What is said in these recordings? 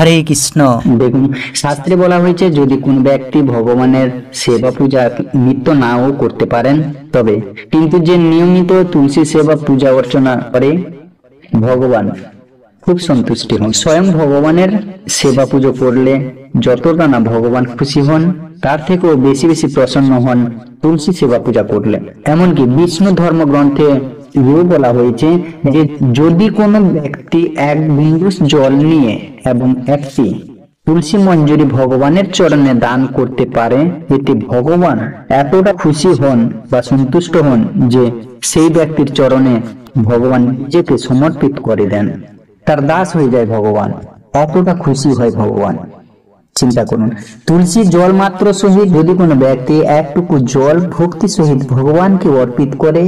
হরে কৃষ্ণ। দেখুন, শাস্ত্রে বলা হয়েছে যদি কোন ব্যক্তি ভগবানের সেবা পূজা নিত্য নাও করতে পারেন তবে কিন্তু যে নিয়মিত তুলসী সেবা পূজা অর্চনা করে ভগবান খুব সন্তুষ্টি হন। স্বয়ং ভগবানের সেবা পুজো করলে যতটা না ভগবান খুশি হন তার থেকেও বেশি বেশি প্রসন্ন হন তুলসী সেবা পূজা করলে। এমনকি বিষ্ণু ধর্মগ্রন্থে এও বলা হয়েছে যে যদি কোনো ব্যক্তি এক বিন্দু জল নিয়ে এবং একটি তুলসী মঞ্জুরি ভগবানের চরণে দান করতে পারে, এতে ভগবান এতটা খুশি হন বা সন্তুষ্ট হন যে সেই ব্যক্তির চরণে ভগবান নিজেকে সমর্পিত করে দেন, তার দাস হয়ে যায় ভগবান। এতটা খুশি হয় ভগবান। চিন্তা করুন, তুলসী জল মাত্র সহিত যদি কোনো ব্যক্তি একটুকু জল ভক্তি সহিত ভগবানকে অর্পিত করে,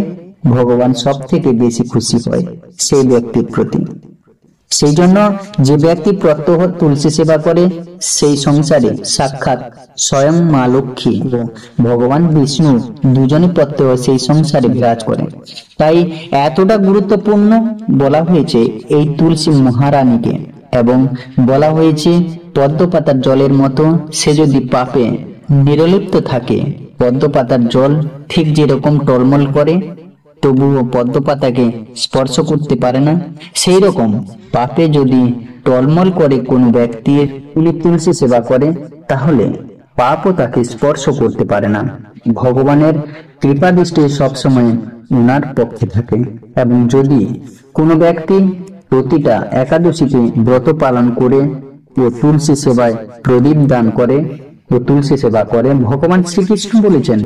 ভগবান সব থেকে বেশি খুশি হয় সেই ব্যক্তির প্রতি। সেই জন্য যে ব্যক্তি প্রত্যহ তুলসী সেবা করে সেই সংসারে সাক্ষাৎ স্বয়ং মা লক্ষ্মী ও ভগবান বিষ্ণু দুজনই প্রত্যহ সেই সংসারে বিরাজ করে। তাই এতটা গুরুত্বপূর্ণ বলা হয়েছে এই তুলসী মহারানীকে, এবং বলা হয়েছে পদ্মপাতার জলের মতো সে যদি পাপে নির্লিপ্ত থাকে, পদ্মপাতার জল ঠিক যেরকম টলমল করে তবুও পদ্মপাতাকে স্পর্শ করতে পারে না, সেই রকম পাপে যদি টলমল করে কোনো ব্যক্তির তুলসী সেবা করে তাহলে পাপও তাকে স্পর্শ করতে পারে না। ভগবানের কৃপা দৃষ্টি সবসময় ওনার পক্ষে থাকে। এবং যদি কোনো ব্যক্তি প্রতিটা একাদশীতে ব্রত পালন করে ও তুলসী সেবায় প্রদীপ দান করে ও তুলসী সেবা করে, ভগবান শ্রীকৃষ্ণ বলেছেন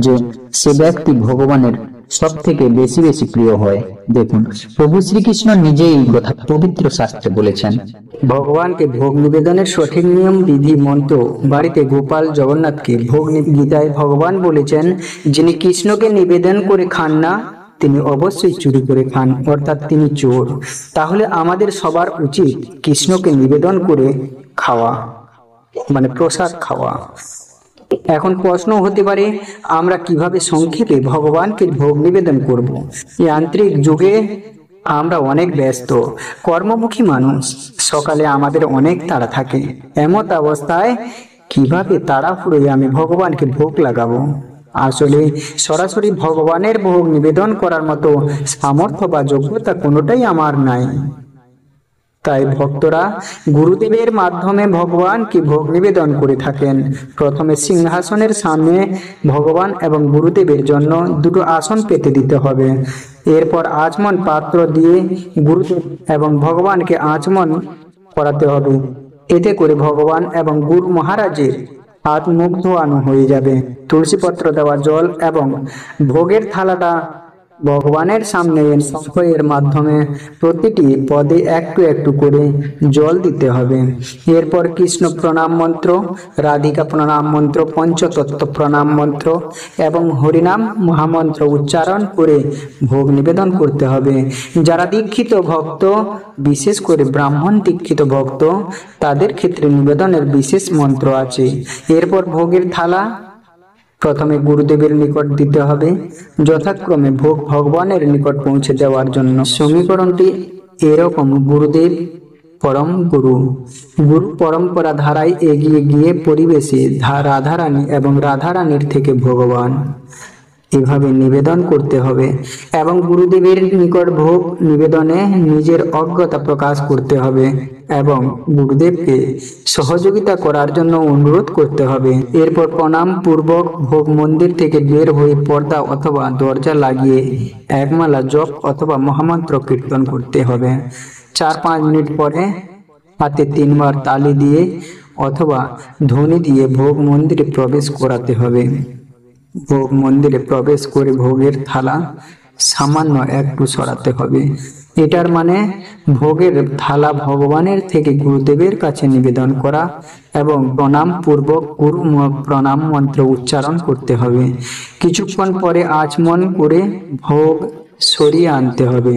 যে সে ব্যক্তি ভগবানের সব থেকে বেশি বেশি প্রিয় হয়। দেখুন, প্রভু শ্রীকৃষ্ণ নিজেই এই কথা পবিত্র শাস্ত্রে বলেছেন। ভগবানকে ভোগ নিবেদনের সঠিক নিয়ম বিধি মন্ত্র বাড়িতে গোপাল জগন্নাথকে ভোগ গীতায় ভগবান বলেছেন, যিনি কৃষ্ণকে নিবেদন করে খান না তিনি অবশ্যই চুরি করে খান, অর্থাৎ তিনি চোর। তাহলে আমাদের সবার উচিত কৃষ্ণকে নিবেদন করে খাওয়া, মানে প্রসাদ খাওয়া। এখন প্রশ্ন হতে পারে আমরা কিভাবে সংক্ষেপে ভগবানকে ভোগ নিবেদন করব। যান্ত্রিক যুগে আমরা অনেক ব্যস্ত কর্মমুখী মানুষ, সকালে আমাদের অনেক তাড়া থাকে। এমত অবস্থায় কিভাবে তাড়াহুড়োয় আমি ভগবানকে ভোগ লাগাবো? আসলে সরাসরি ভগবানের ভোগ নিবেদন করার মতো সামর্থ্য বা যোগ্যতা কোনোটাই আমার নাই। তাই ভক্তরা গুরুদেবের মাধ্যমে ভগবানকে ভোগ নিবেদন করে থাকেন। প্রথমে সিংহাসনের সামনে ভগবান এবং গুরুদেবের জন্য দুটো আসন পেতে দিতে হবে। এরপর আচমন পাত্র দিয়ে গুরুদেব এবং ভগবানকে আচমন করাতে হবে। এতে করে ভগবান এবং গুরু মহারাজের হাত মুখ ধোয়ানো হয়ে যাবে। তুলসী পত্র দেওয়া জল এবং ভোগের থালাটা ভগবানের সামনে এর মাধ্যমে প্রতিটি পদে একটু একটু করে জল দিতে হবে। এরপর কৃষ্ণ প্রণাম মন্ত্র, রাধিকা প্রণাম মন্ত্র, পঞ্চতত্ত্ব প্রণাম মন্ত্র এবং হরিনাম মহামন্ত্র উচ্চারণ করে ভোগ নিবেদন করতে হবে। যারা দীক্ষিত ভক্ত, বিশেষ করে ব্রাহ্মণ দীক্ষিত ভক্ত, তাদের ক্ষেত্রে নিবেদনের বিশেষ মন্ত্র আছে। এরপর ভোগের থালা প্রথমে গুরুদেবের নিকট দিতে হবে, যথাক্রমে ভোগ ভগবানের নিকট পৌঁছে দেওয়ার জন্য। সমীকরণটি এরকম: গুরুদেব পরম গুরু, গুরু পরম্পরা ধারায় এগিয়ে গিয়ে পরিবেশে রাধারানী এবং রাধারানীর থেকে ভগবান, এভাবে নিবেদন করতে হবে। এবং গুরুদেবের নিকট ভোগ নিবেদনে নিজের অজ্ঞতা প্রকাশ করতে হবে এবং গুরুদেবকে সহযোগিতা করার জন্য অনুরোধ করতে হবে। এরপর প্রণাম পূর্বক ভোগ মন্দির থেকে বের হয়ে পর্দা অথবা দরজা লাগিয়ে একমালা জপ অথভা মহামন্ত্র কীর্তন করতে হবে। 4-5 মিনিট পরে হাতে 3 বার তালি দিয়ে অথবা ধ্বনি দিয়ে ভোগ মন্দিরে প্রবেশ করাতে হবে। ভোগ মন্দিরে প্রবেশ করে ভোগের থালা সামান্য একটু সরাতে হবে। এটার মানে ভোগের থালা ভগবানের থেকে গুরুদেবের কাছে নিবেদন করা এবং প্রণাম পূর্বক গুরু প্রণাম মন্ত্র উচ্চারণ করতে হবে। কিছুক্ষণ পরে আচমন করে ভোগ সরিয়ে আনতে হবে।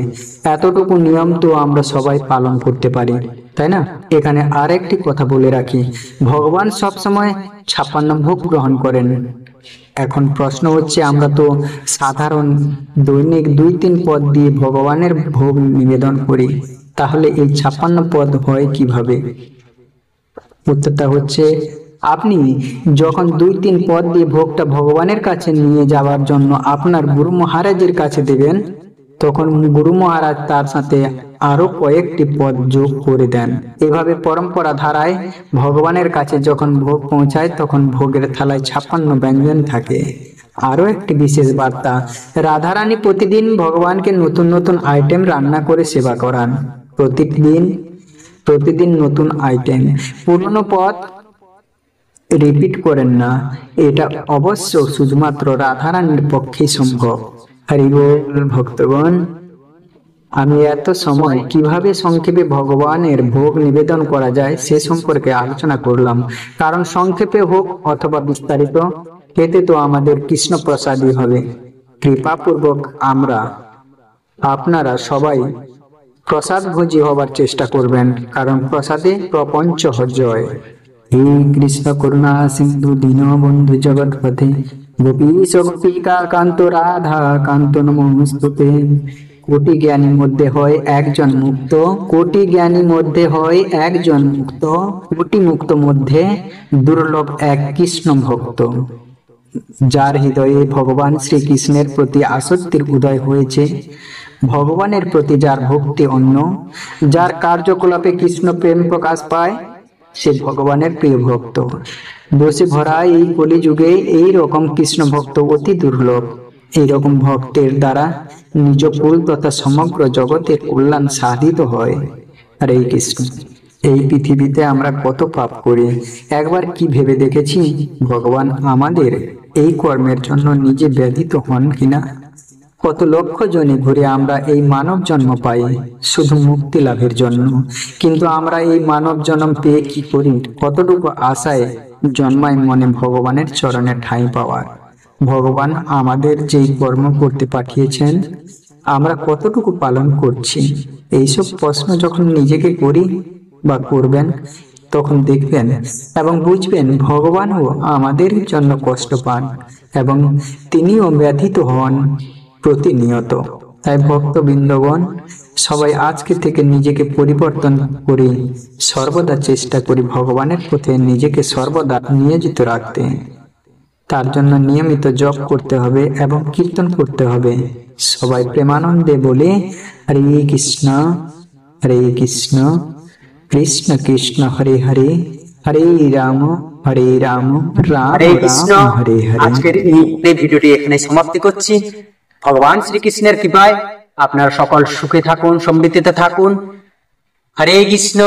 এতটুকু নিয়ম তো আমরা সবাই পালন করতে পারি, তাই না? এখানে আরেকটি কথা বলে রাখি, ভগবান সবসময় 56 ভোগ গ্রহণ করেন। এখন প্রশ্ন হচ্ছে, আমরা তো সাধারণ দৈনিক 2-3 পদ দিয়ে ভগবানের ভোগ নিবেদন করি, তাহলে এই 56 পদ হয় কিভাবে? উত্তরটা হচ্ছে, আপনি যখন 2-3 পদ দিয়ে ভোগটা ভগবানের কাছে নিয়ে যাওয়ার জন্য আপনার গুরু মহারাজের কাছে দেবেন, তখন গুরু মহারাজ তার সাথে আরো কয়েকটি পদ যোগ করে দেন। এভাবে পরম্পরা ধারায় ভগবানের কাছে যখন ভোগ পৌঁছায় তখন ভোগের থালায় 56 ব্যঞ্জন থাকে। আরো একটি বিশেষ বার্তা, রাধারানী প্রতিদিন ভগবানকে নতুন নতুন আইটেম রান্না করে সেবা করান। প্রতিদিন নতুন আইটেম, পুরনো পদ রিপিট করেন না। এটা অবশ্য শুধুমাত্র রাধারানীর পক্ষেই সম্ভব। হরি বল ভক্তগণ, আমি এত সময় কিভাবে সংক্ষেপে ভগবানের ভোগ নিবেদন করা যায় সে সম্পর্কে আলোচনা করলাম, কারণ সংক্ষেপে হোক অথবা বিস্তারিত, এতে তো আমাদের কৃষ্ণ প্রসাদই হবে। কৃপাপূর্বক আপনারা সবাই প্রসাদ ভোজী হবার চেষ্টা করবেন, কারণ প্রসাদে প্রপঞ্চ জয়। হে কৃষ্ণ করুণা সিন্ধু দীনবন্ধু জগৎপতে গোপীশ গোপিকা কান্ত রাধা কান্ত নমস্তুতে। কোটি জ্ঞানীর মধ্যে হয় একজন মুক্ত, কোটি জ্ঞানীর মধ্যে হয় একজন মুক্ত, কোটি মুক্ত মধ্যে দুর্লভ এক কৃষ্ণ ভক্ত। যার হৃদয়ে ভগবান শ্রীকৃষ্ণের প্রতি আসক্তির উদয় হয়েছে, ভগবানের প্রতি যার ভক্তি অন্য, যার কার্যকলাপে কৃষ্ণ প্রেম প্রকাশ পায়, সে ভগবানের প্রিয় ভক্ত। দোষে ভরা এই কলিযুগে এই রকম কৃষ্ণ ভক্ত অতি দুর্লভ। এইরকম ভক্তের দ্বারা নিজ কুল তথা সমগ্র জগতের কল্যাণ সাধিত হয়। আর এই কৃষ্ণ, এই পৃথিবীতে আমরা কত পাপ করি, একবার কি ভেবে দেখেছি ভগবান আমাদের এই কর্মের জন্য নিজে ব্যথিত হন কিনা? কত লক্ষ জনে ঘুরে আমরা এই মানব জন্ম পাই শুধু মুক্তি লাভের জন্য, কিন্তু আমরা এই মানব জন্ম পেয়ে কি করি? কতটুকু আশায় জন্মায় মনে ভগবানের চরণে ঠাঁই পাওয়ার। ভগবান আমাদের যেই কর্ম করতে পাঠিয়েছেন আমরা কতটুকু পালন করছি? এইসব প্রশ্ন যখন নিজেকে করি বা করবেন, তখন দেখবেন এবং বুঝবেন ভগবানও আমাদের জন্য কষ্ট পান এবং তিনিও ব্যথিত হন প্রতিনিয়ত। তাই ভক্তবৃন্দগণ, সবাই আজকে থেকে নিজেকে পরিবর্তন করি, সর্বদা চেষ্টা করি ভগবানের পথে নিজেকে সর্বদা নিয়োজিত রাখতে। তার জন্য নিয়মিত জপ করতে হবে এবং কীর্তন করতে হবে। সবাই প্রেমানন্দে বলে হরে কৃষ্ণ কৃষ্ণ কৃষ্ণ হরে হরে, হরে রাম রাম হরে কৃষ্ণ। হরে হরে। আজকের এই ভিডিওটি এখানে সমাপ্তি করছি। ভগবান শ্রীকৃষ্ণের কৃপায় আপনারা সকল সুখে থাকুন, সমৃদ্ধিতে থাকুন। হরে কৃষ্ণ,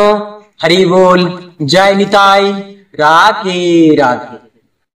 হরি বল, জয় নিতাই, রাধে রাধে।